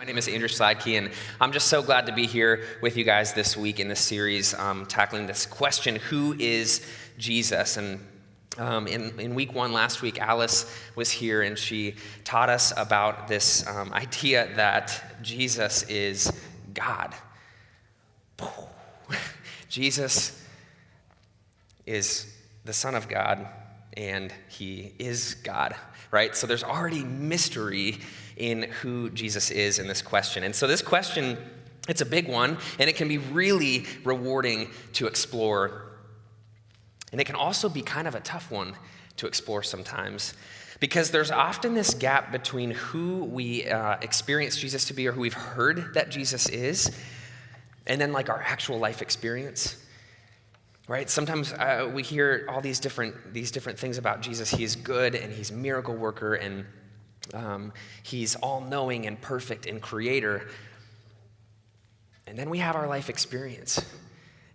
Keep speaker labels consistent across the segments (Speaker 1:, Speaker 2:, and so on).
Speaker 1: name is Andrew Sladky, and I'm just so glad to be here with you guys this week in this series, tackling this question, who is Jesus? And in week one last week, Alice was here, and she taught us about this idea that Jesus is God. Jesus is the Son of God, and he is God, right? So there's already mystery in who Jesus is in this question. And so this question, it's a big one, and it can be really rewarding to explore. And it can also be kind of a tough one to explore sometimes, because there's often this gap between who we experience Jesus to be, or who we've heard that Jesus is, and then like our actual life experience. Right? Sometimes we hear all these different things about Jesus. He is good, and he's a miracle worker, and he's all-knowing and perfect and creator. And then we have our life experience.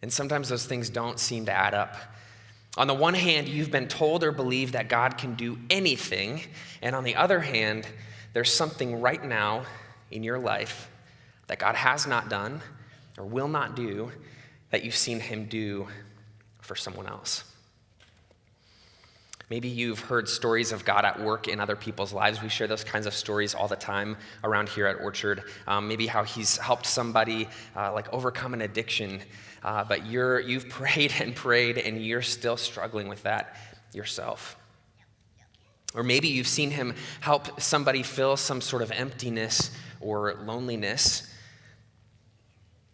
Speaker 1: And sometimes those things don't seem to add up. On the one hand, you've been told or believed that God can do anything. And on the other hand, there's something right now in your life that God has not done or will not do that you've seen him do for someone else. Maybe you've heard stories of God at work in other people's lives. We share those kinds of stories all the time around here at Orchard. Maybe how he's helped somebody overcome an addiction, but you've prayed and you're still struggling with that yourself. Or maybe you've seen him help somebody fill some sort of emptiness or loneliness,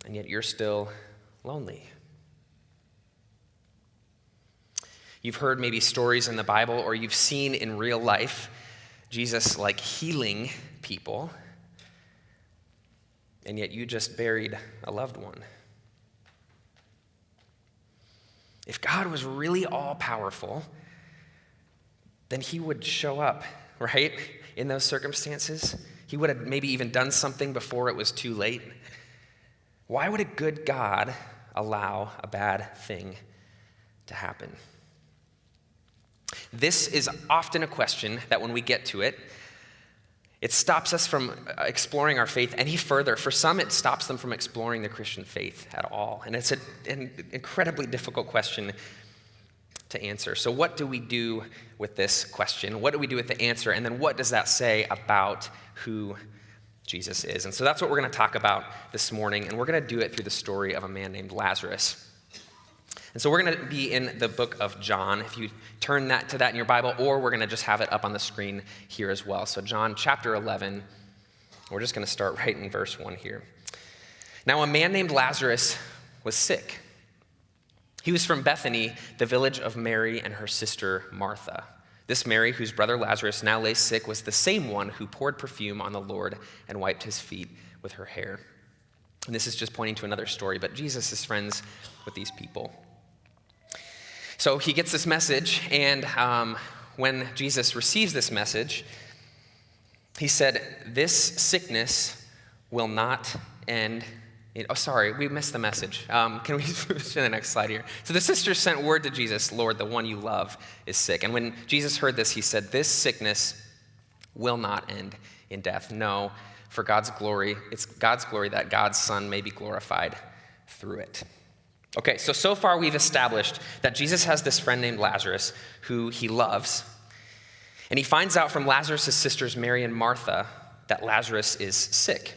Speaker 1: and yet you're still lonely. You've heard maybe stories in the Bible, or you've seen in real life Jesus like healing people, and yet you just buried a loved one. If God was really all-powerful, then he would show up, right, in those circumstances. He would have maybe even done something before it was too late. Why would a good God allow a bad thing to happen? This is often a question that when we get to it, it stops us from exploring our faith any further. For some, it stops them from exploring the Christian faith at all. And it's an incredibly difficult question to answer. So what do we do with this question? What do we do with the answer? And then what does that say about who Jesus is? And so that's what we're going to talk about this morning. And we're going to do it through the story of a man named Lazarus. And so we're going to be in the book of John, if you turn to that in your Bible, or we're going to just have it up on the screen here as well. So John chapter 11, we're just going to start right in verse 1 here. Now a man named Lazarus was sick. He was from Bethany, the village of Mary and her sister Martha. This Mary, whose brother Lazarus now lay sick, was the same one who poured perfume on the Lord and wiped his feet with her hair. And this is just pointing to another story, but Jesus is friends with these people. So he gets this message, and when Jesus receives this message, he said, "This sickness will not end." Oh, sorry, we missed the message. Can we move to the next slide here? So the sisters sent word to Jesus, "Lord, the one you love is sick." And when Jesus heard this, he said, "This sickness will not end in death. No, for God's glory, it's God's glory that God's Son may be glorified through it." Okay, so far we've established that Jesus has this friend named Lazarus who he loves. And he finds out from Lazarus' sisters, Mary and Martha, that Lazarus is sick.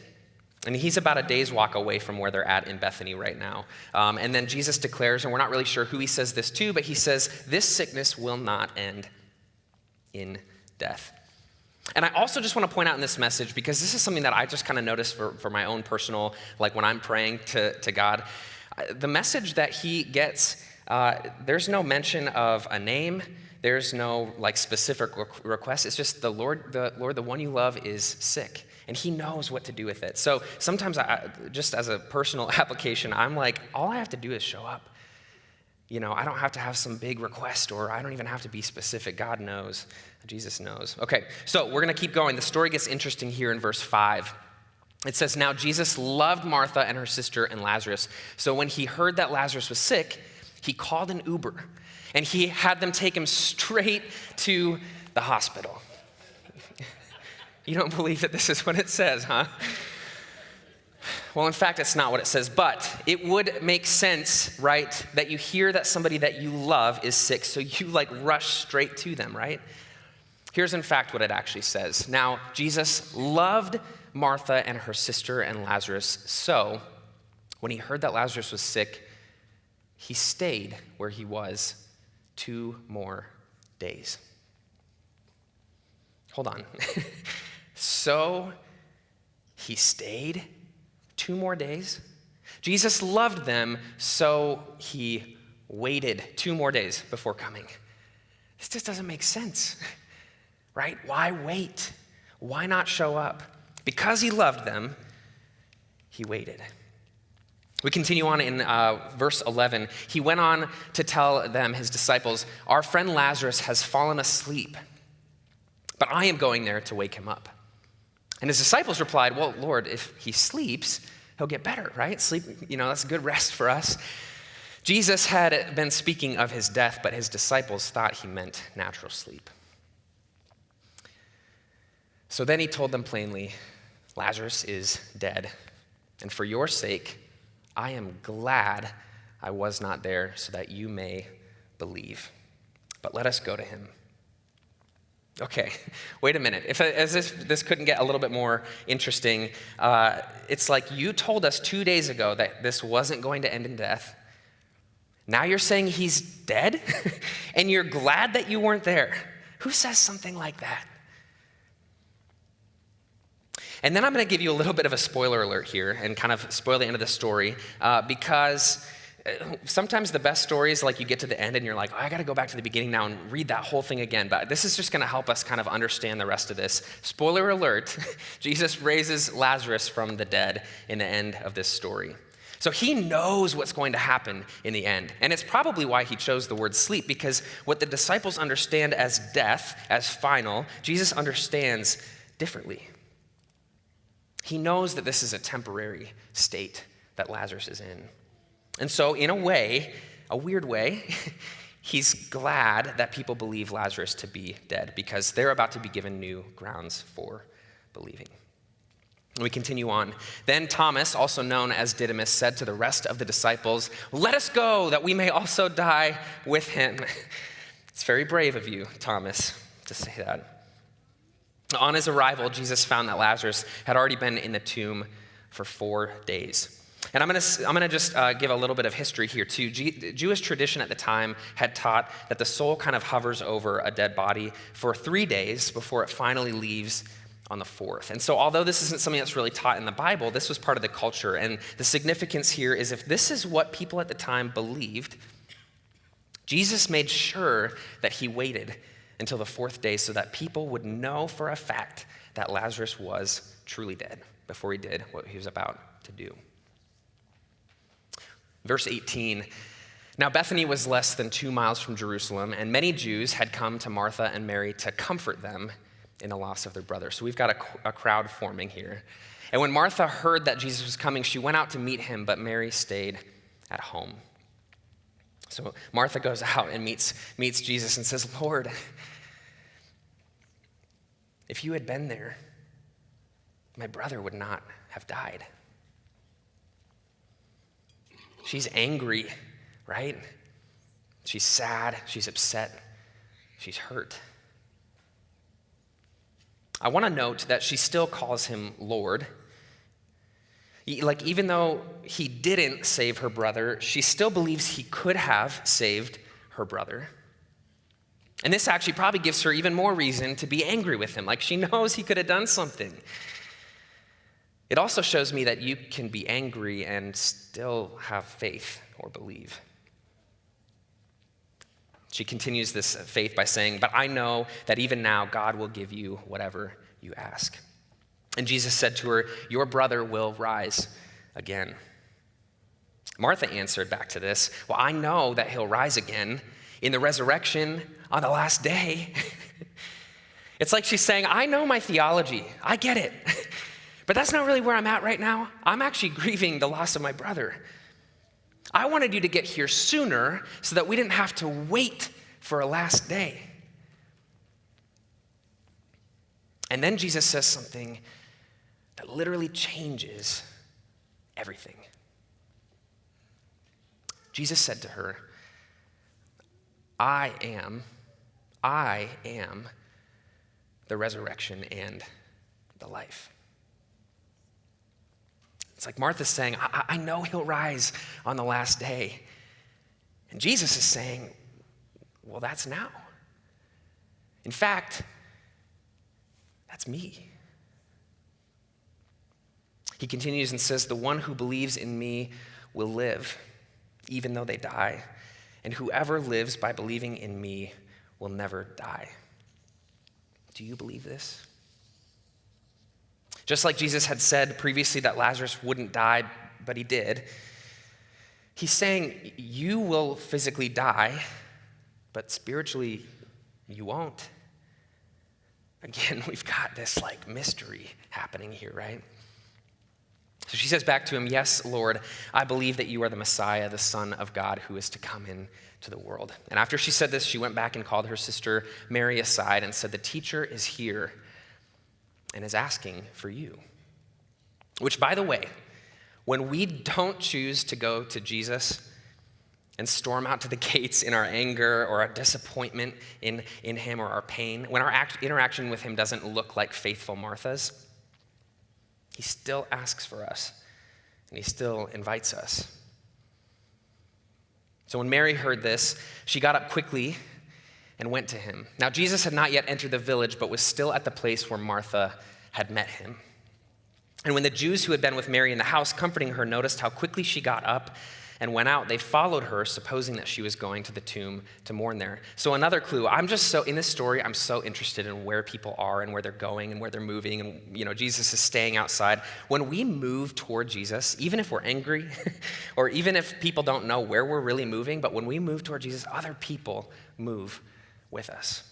Speaker 1: And he's about a day's walk away from where they're at in Bethany right now. And then Jesus declares, and we're not really sure who he says this to, but he says, "This sickness will not end in death." And I also just want to point out in this message, because this is something that I just kind of noticed for my own personal, like when I'm praying to God, the message that he gets, there's no mention of a name. There's no like specific request. It's just the Lord, the one you love is sick, and he knows what to do with it. So sometimes just as a personal application, I'm like, all I have to do is show up. I don't have to have some big request, or I don't even have to be specific. God knows. Jesus knows. Okay, so we're going to keep going. The story gets interesting here in verse 5. It says, "Now Jesus loved Martha and her sister and Lazarus. So when he heard that Lazarus was sick, he called an Uber, and he had them take him straight to the hospital." You don't believe that this is what it says, huh? Well, in fact, it's not what it says, but it would make sense, right, that you hear that somebody that you love is sick, so you rush straight to them, right? Here's in fact what it actually says. Now, Jesus loved Martha and her sister and Lazarus, so when he heard that Lazarus was sick, he stayed where he was 2 more days. Hold on. So he stayed 2 more days? Jesus loved them, so he waited 2 more days before coming. This just doesn't make sense, right? Why wait? Why not show up? Because he loved them, he waited. We continue on in verse 11. He went on to tell them, his disciples, "Our friend Lazarus has fallen asleep, but I am going there to wake him up." And his disciples replied, "Well, Lord, if he sleeps, he'll get better, right? Sleep, that's a good rest for us." Jesus had been speaking of his death, but his disciples thought he meant natural sleep. So then he told them plainly, "Lazarus is dead, and for your sake, I am glad I was not there so that you may believe. But let us go to him." Okay, wait a minute. As if this couldn't get a little bit more interesting, it's like you told us 2 days ago that this wasn't going to end in death. Now you're saying he's dead? And you're glad that you weren't there. Who says something like that? And then I'm going to give you a little bit of a spoiler alert here and kind of spoil the end of the story because sometimes the best stories, you get to the end and you're like, "Oh, I got to go back to the beginning now and read that whole thing again." But this is just going to help us kind of understand the rest of this. Spoiler alert, Jesus raises Lazarus from the dead in the end of this story. So he knows what's going to happen in the end. And it's probably why he chose the word sleep, because what the disciples understand as death, as final, Jesus understands differently. He knows that this is a temporary state that Lazarus is in. And so in a way, a weird way, he's glad that people believe Lazarus to be dead because they're about to be given new grounds for believing. We continue on. Then Thomas, also known as Didymus, said to the rest of the disciples, "Let us go that we may also die with him." It's very brave of you, Thomas, to say that. On his arrival, Jesus found that Lazarus had already been in the tomb for 4 days. And I'm going to just give a little bit of history here too. Jewish tradition at the time had taught that the soul kind of hovers over a dead body for 3 days before it finally leaves on the 4th. And so although this isn't something that's really taught in the Bible, this was part of the culture. And the significance here is if this is what people at the time believed, Jesus made sure that he waited until the 4th day so that people would know for a fact that Lazarus was truly dead before he did what he was about to do. Verse 18, now Bethany was less than 2 miles from Jerusalem, and many Jews had come to Martha and Mary to comfort them in the loss of their brother. So we've got a crowd forming here. And when Martha heard that Jesus was coming, she went out to meet him, but Mary stayed at home. So Martha goes out and meets Jesus and says, "Lord, if you had been there, my brother would not have died." She's angry, right? She's sad, she's upset, she's hurt. I want to note that she still calls him Lord. Even though he didn't save her brother, she still believes he could have saved her brother. And this actually probably gives her even more reason to be angry with him. She knows he could have done something. It also shows me that you can be angry and still have faith or believe. She continues this faith by saying, "But I know that even now God will give you whatever you ask." And Jesus said to her, "Your brother will rise again." Martha answered back to this, "Well, I know that he'll rise again in the resurrection on the last day." It's like she's saying, "I know my theology. I get it. But that's not really where I'm at right now. I'm actually grieving the loss of my brother. I wanted you to get here sooner so that we didn't have to wait for a last day." And then Jesus says something that literally changes everything. Jesus said to her, I am the resurrection and the life. It's like Martha's saying, I know he'll rise on the last day. And Jesus is saying, well, that's now. In fact, that's me. He continues and says, the one who believes in me will live, even though they die. And whoever lives by believing in me will never die. Do you believe this? Just like Jesus had said previously that Lazarus wouldn't die, but he did, he's saying you will physically die, but spiritually you won't. Again, we've got this mystery happening here, right? So she says back to him, yes, Lord, I believe that you are the Messiah, the Son of God, who is to come into the world. And after she said this, she went back and called her sister Mary aside and said, the teacher is here and is asking for you. Which, by the way, when we don't choose to go to Jesus and storm out to the gates in our anger or our disappointment in him or our pain, when our interaction with him doesn't look like faithful Martha's, he still asks for us, and he still invites us. So when Mary heard this, she got up quickly and went to him. Now Jesus had not yet entered the village, but was still at the place where Martha had met him. And when the Jews who had been with Mary in the house comforting her noticed how quickly she got up and went out, they followed her, supposing that she was going to the tomb to mourn there. So another clue, in this story, I'm so interested in where people are and where they're going and where they're moving. And, Jesus is staying outside. When we move toward Jesus, even if we're angry, or even if people don't know where we're really moving, but when we move toward Jesus, other people move with us.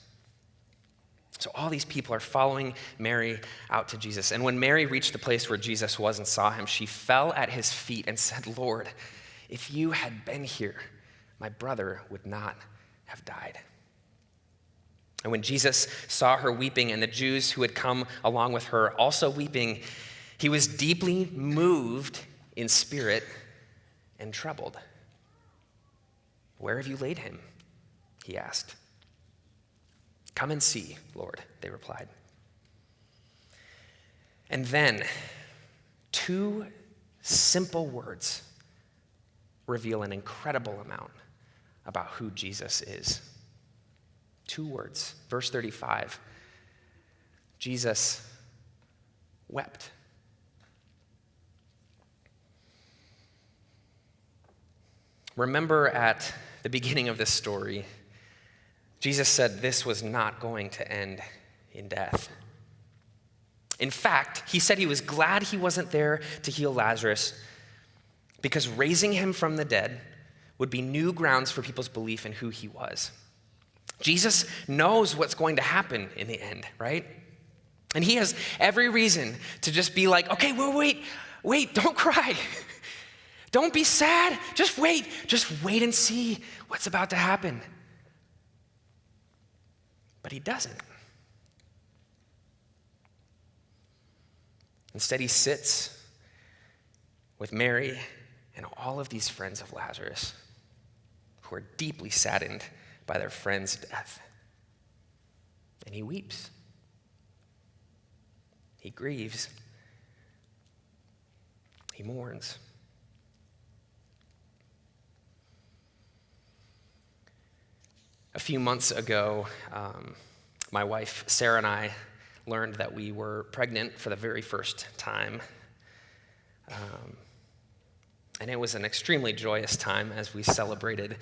Speaker 1: So all these people are following Mary out to Jesus. And when Mary reached the place where Jesus was and saw him, she fell at his feet and said, Lord, if you had been here, my brother would not have died. And when Jesus saw her weeping and the Jews who had come along with her also weeping, he was deeply moved in spirit and troubled. Where have you laid him? He asked. Come and see, Lord, they replied. And then, two simple words reveal an incredible amount about who Jesus is. Two words. Verse 35. Jesus wept. Remember at the beginning of this story, Jesus said this was not going to end in death. In fact, he said he was glad he wasn't there to heal Lazarus because raising him from the dead would be new grounds for people's belief in who he was. Jesus knows what's going to happen in the end, right? And he has every reason to just be like, okay, well, wait, don't cry. Don't be sad. Just wait and see what's about to happen. But he doesn't. Instead, he sits with Mary and all of these friends of Lazarus who are deeply saddened by their friend's death. And he weeps. He grieves. He mourns. A few months ago, my wife, Sarah, and I learned that we were pregnant for the very first time. And it was an extremely joyous time as we celebrated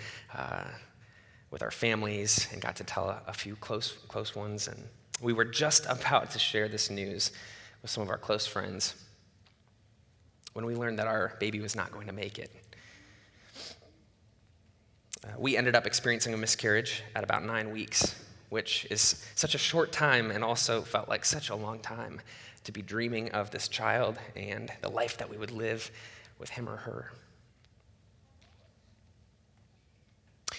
Speaker 1: with our families and got to tell a few close ones. And we were just about to share this news with some of our close friends when we learned that our baby was not going to make it. We ended up experiencing a miscarriage at about 9 weeks, which is such a short time and also felt like such a long time to be dreaming of this child and the life that we would live with him or her.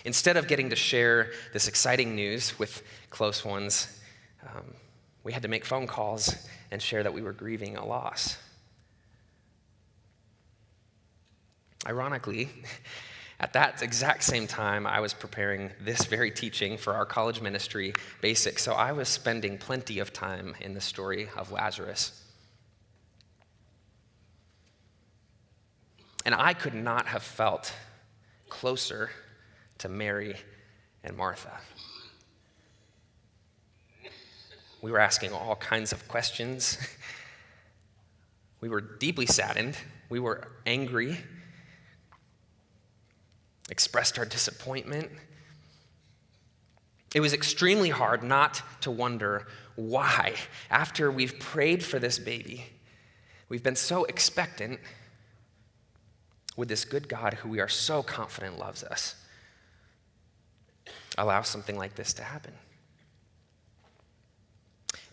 Speaker 1: Instead of getting to share this exciting news with close ones, we had to make phone calls and share that we were grieving a loss. Ironically, at that exact same time, I was preparing this very teaching for our college ministry basics, so I was spending plenty of time in the story of Lazarus. And I could not have felt closer to Mary and Martha. We were asking all kinds of questions. We were deeply saddened. We were angry, expressed our disappointment. It was extremely hard not to wonder why, after we've prayed for this baby, we've been so expectant, would this good God, who we are so confident loves us, allow something like this to happen?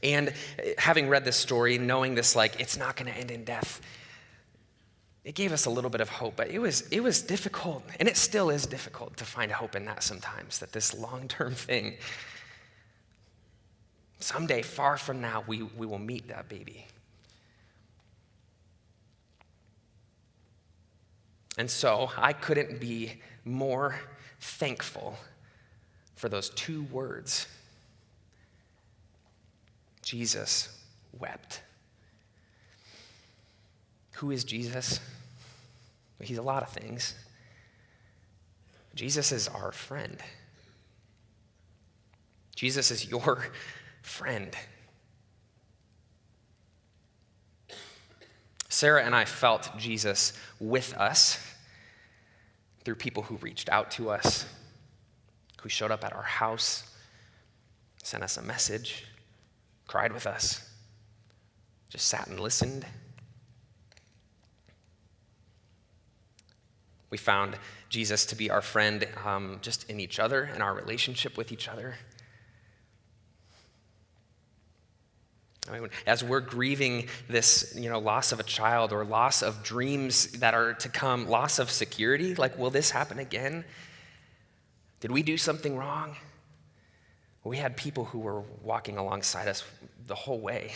Speaker 1: And having read this story, knowing this, it's not going to end in death, it gave us a little bit of hope, but it was difficult, and it still is difficult to find hope in that sometimes, that this long-term thing, someday, far from now, we will meet that baby. And so I couldn't be more thankful for those two words. Jesus wept. Who is Jesus? He's a lot of things. Jesus is our friend. Jesus is your friend. Sarah and I felt Jesus with us through people who reached out to us, who showed up at our house, sent us a message, cried with us, just sat and listened. We found Jesus to be our friend just in each other and our relationship with each other. I mean, as we're grieving this, loss of a child or loss of dreams that are to come, loss of security, will this happen again? Did we do something wrong? We had people who were walking alongside us the whole way.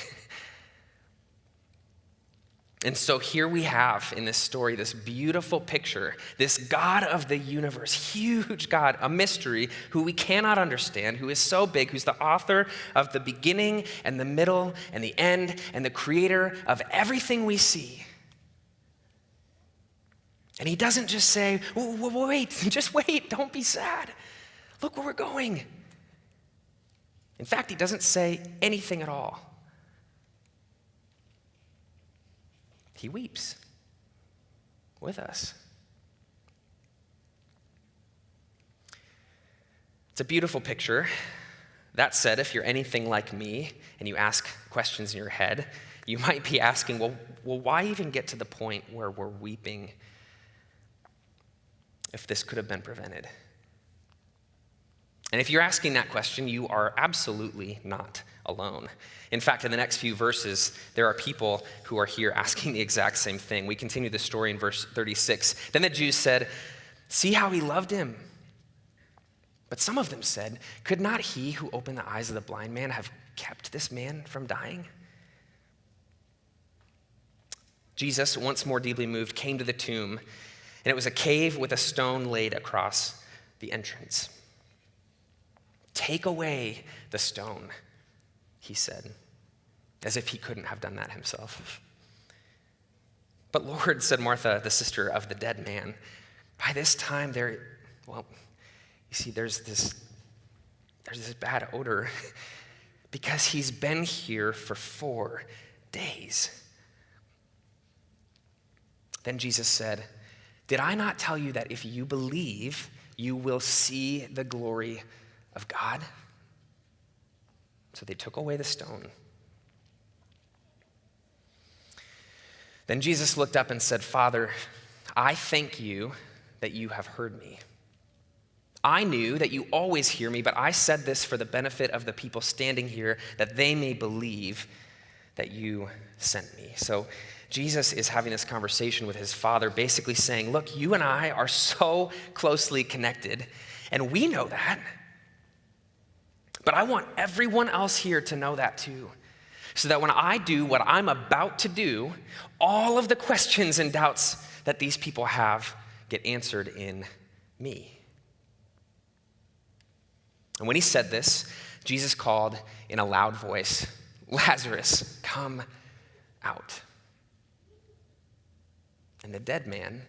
Speaker 1: And so here we have in this story this beautiful picture, this God of the universe, huge God, a mystery who we cannot understand, who is so big, who's the author of the beginning and the middle and the end and the creator of everything we see. And he doesn't just say, wait, just wait, don't be sad. Look where we're going. In fact, he doesn't say anything at all. He weeps with us. It's a beautiful picture. That said, if you're anything like me and you ask questions in your head, you might be asking, well, why even get to the point where we're weeping if this could have been prevented? And if you're asking that question, you are absolutely not alone. In fact, in the next few verses, there are people who are here asking the exact same thing. We continue the story in verse 36. Then the Jews said, "See how he loved him." But some of them said, "Could not he who opened the eyes of the blind man have kept this man from dying?" Jesus, once more deeply moved, came to the tomb, and it was a cave with a stone laid across the entrance. "Take away the stone," he said, as if he couldn't have done that himself. "But Lord," said Martha, the sister of the dead man, "by this time there's this bad odor because he's been here for 4 days." Then Jesus said, "Did I not tell you that if you believe, you will see the glory of God?" So they took away the stone. Then Jesus looked up and said, "Father, I thank you that you have heard me. I knew that you always hear me, but I said this for the benefit of the people standing here, that they may believe that you sent me." So Jesus is having this conversation with his Father, basically saying, look, you and I are so closely connected, and we know that. But I want everyone else here to know that too, so that when I do what I'm about to do, all of the questions and doubts that these people have get answered in me. And when he said this, Jesus called in a loud voice, Lazarus, come out. And the dead man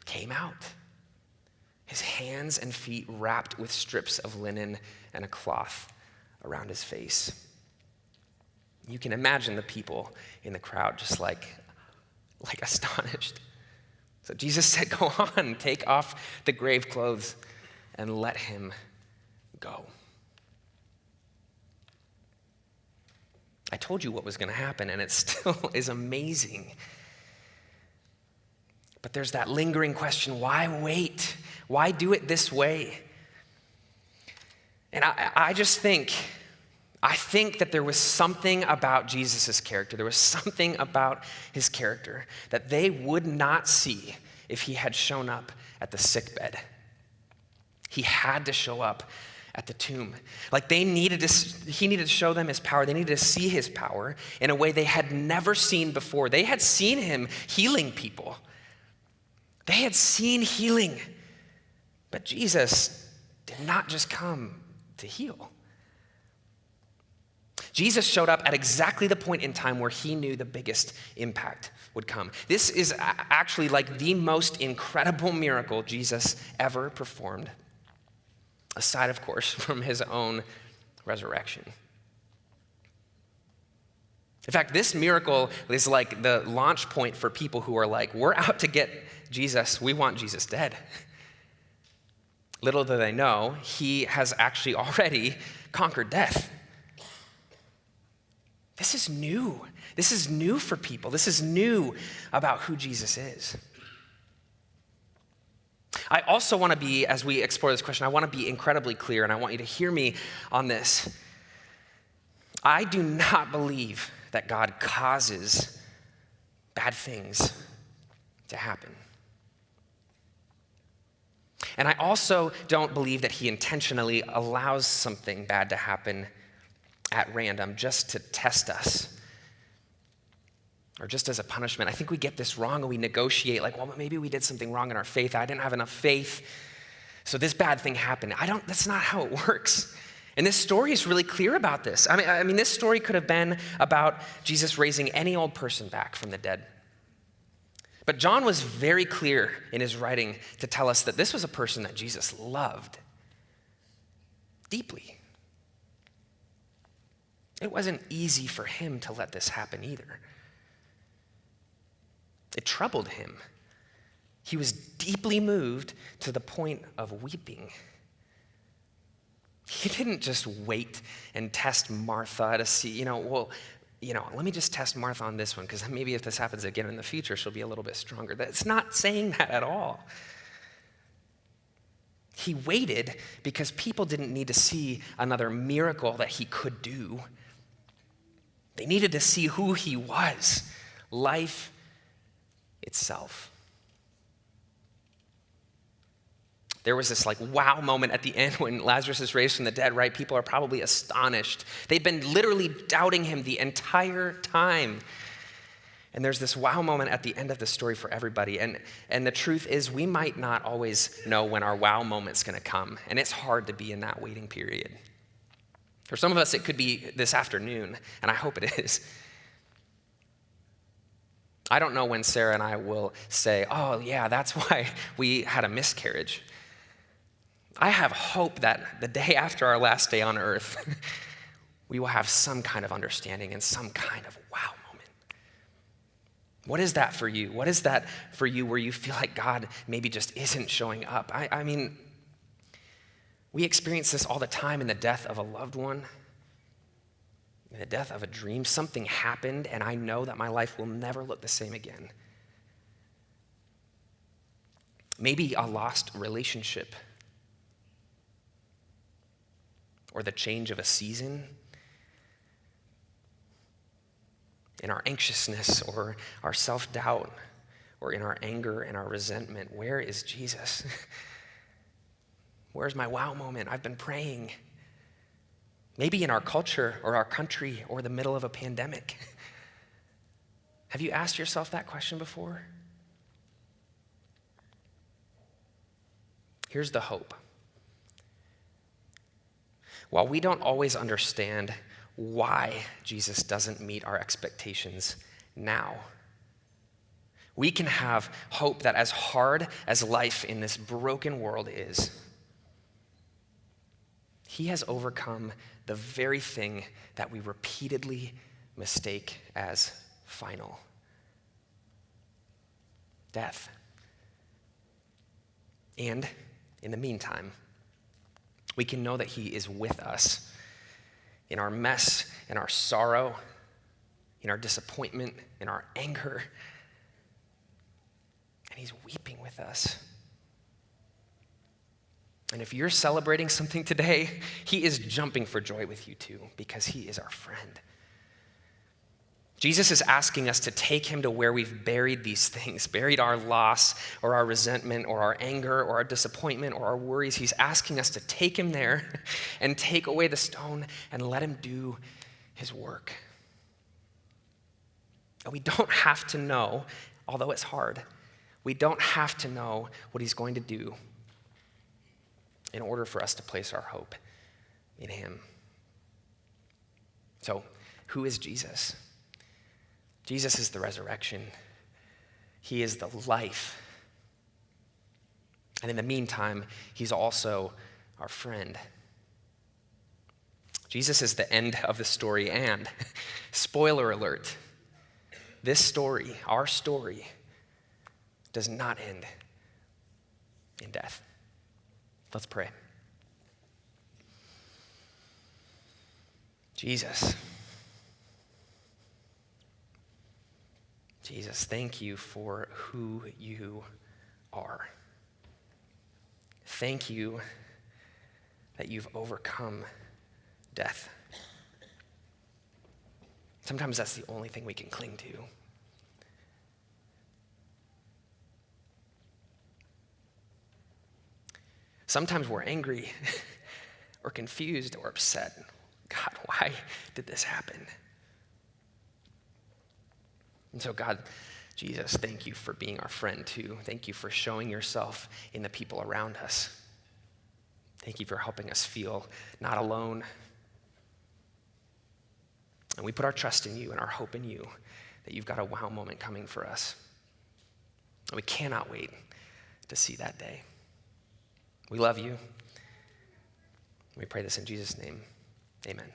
Speaker 1: came out, his hands and feet wrapped with strips of linen and a cloth around his face. You can imagine the people in the crowd just like astonished. So Jesus said, go on, take off the grave clothes and let him go. I told you what was going to happen, and it still is amazing. But there's that lingering question, why wait? Why do it this way? And I think that there was something about Jesus' character. There was something about his character that they would not see if he had shown up at the sickbed. He had to show up at the tomb. Like he needed to show them his power. They needed to see his power in a way they had never seen before. They had seen him healing people. They had seen healing. But Jesus did not just come to heal. Jesus showed up at exactly the point in time where he knew the biggest impact would come. This is actually like the most incredible miracle Jesus ever performed, aside, of course, from his own resurrection. In fact, this miracle is like the launch point for people who are like, we're out to get Jesus. We want Jesus dead. Little do they know, he has actually already conquered death. This is new. This is new for people. This is new about who Jesus is. I also want to be, as we explore this question, I want to be incredibly clear, and I want you to hear me on this. I do not believe that God causes bad things to happen. And I also don't believe that he intentionally allows something bad to happen at random just to test us or just as a punishment. I think we get this wrong and we negotiate like, well, maybe we did something wrong in our faith. I didn't have enough faith, so this bad thing happened. That's not how it works. And this story is really clear about this. I mean, this story could have been about Jesus raising any old person back from the dead. But John was very clear in his writing to tell us that this was a person that Jesus loved deeply. It wasn't easy for him to let this happen either. It troubled him. He was deeply moved to the point of weeping. He didn't just wait and test Martha to see, let me just test Martha on this one, because maybe if this happens again in the future, she'll be a little bit stronger. It's not saying that at all. He waited because people didn't need to see another miracle that he could do. They needed to see who he was, life itself. There was this wow moment at the end when Lazarus is raised from the dead, right? People are probably astonished. They've been literally doubting him the entire time. And there's this wow moment at the end of the story for everybody. And the truth is, we might not always know when our wow moment's gonna come. And it's hard to be in that waiting period. For some of us, it could be this afternoon, and I hope it is. I don't know when Sarah and I will say, oh yeah, that's why we had a miscarriage. I have hope that the day after our last day on earth, we will have some kind of understanding and some kind of wow moment. What is that for you? What is that for you where you feel like God maybe just isn't showing up? I mean, we experience this all the time in the death of a loved one, in the death of a dream. Something happened, and I know that my life will never look the same again. Maybe a lost relationship, or the change of a season, in our anxiousness or our self-doubt, or in our anger and our resentment. Where is Jesus? Where's my wow moment? I've been praying. Maybe in our culture or our country or the middle of a pandemic. Have you asked yourself that question before? Here's the hope. While we don't always understand why Jesus doesn't meet our expectations now, we can have hope that as hard as life in this broken world is, he has overcome the very thing that we repeatedly mistake as final: death. And in the meantime, we can know that he is with us in our mess, in our sorrow, in our disappointment, in our anger. And he's weeping with us. And if you're celebrating something today, he is jumping for joy with you too, because he is our friend. Jesus is asking us to take him to where we've buried these things, buried our loss or our resentment or our anger or our disappointment or our worries. He's asking us to take him there and take away the stone and let him do his work. And we don't have to know, although it's hard, we don't have to know what he's going to do in order for us to place our hope in him. So, who is Jesus? Jesus is the resurrection. He is the life. And in the meantime, he's also our friend. Jesus is the end of the story, and spoiler alert, this story, our story, does not end in death. Let's pray. Jesus, thank you for who you are. Thank you that you've overcome death. Sometimes that's the only thing we can cling to. Sometimes we're angry or confused or upset. God, why did this happen? And so God, Jesus, thank you for being our friend too. Thank you for showing yourself in the people around us. Thank you for helping us feel not alone. And we put our trust in you and our hope in you that you've got a wow moment coming for us. And we cannot wait to see that day. We love you. We pray this in Jesus' name. Amen.